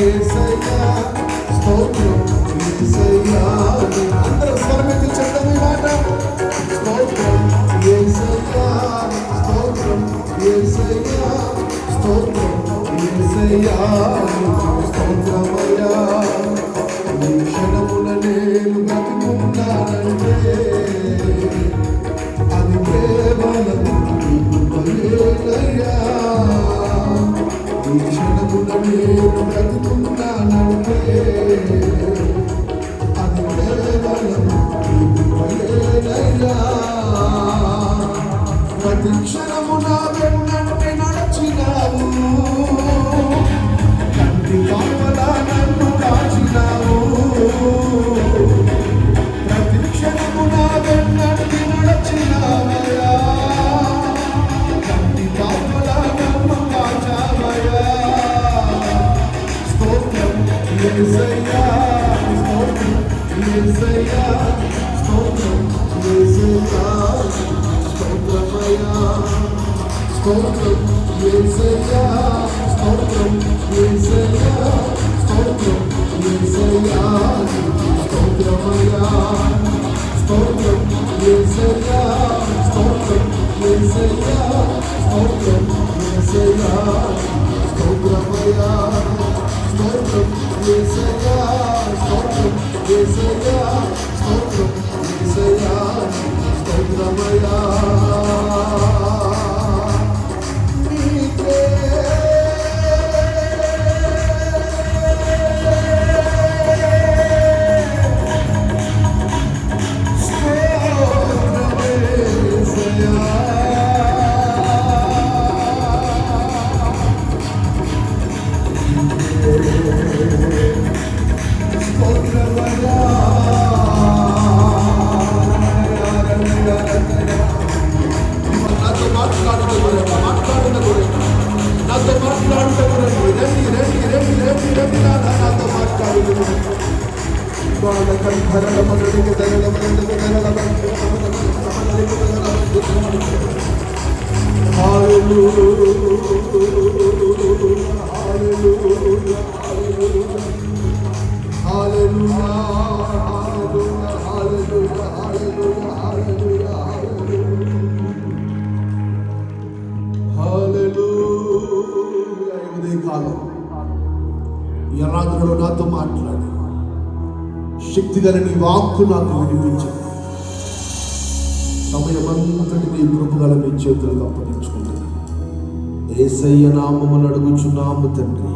యేసయ్యా స్తోత్రం యేసయ్యా. అందరూ స్వరమెత్తి చెప్పండి మాట. స్తోత్రం యేసయ్యా స్తోత్రం యేసయ్యా స్తోత్రం యేసయ్యా స్తోత్రమయ్యా. ఈ క్షణమున నేను బ్రతికున్నానంటే అది కేవలం నీ కృపయేనయ్యా. ఈ క్షణమున నేను బ్రతికున్నానంటే అది కేవలం నీ కృపయేనయ్యా. ప్రతి క్షణమున వెన్నంటి నడచినావు, కంటి కాపలా నన్ను కాచినావు. ప్రతి క్షణమున వెన్నంటి నడచినావయ్యా, కంటి కాపలా నన్ను కాచావయ్యా. స్తోత్రం యేసయ్యా స్తోత్రం యేసయ్యా స్తోత్రం యేసయ్యా స్తోత్రమయ్యా. స్తోత్రం యేసయ్యా స్తోత్రం యేసయ్యా స్తోత్రం యేసయ్యా స్తోత్రమయ్యా. స్తోత్రం యేసయ్యా స్తోత్రం యేసయ్యా స్తోత్రం యేసయ్యా స్తోత్రమయ్యా. స్తోత్రం యేసయ్యా స్తోత్రం యేసయ్యా స్తోత్రం యేసయ్యా స్తోత్రమయ్యా. యరాధనుడు నాతో మాట్లాడి శక్తిగల నీ వాక్కు నాకు వినిపించింది. సమయమంతటి నీ కృపగల మీ చేతులకు అప్పగించుకుంటుంది. యేసయ్య నామమున అడుగుచున్నాము తండ్రి.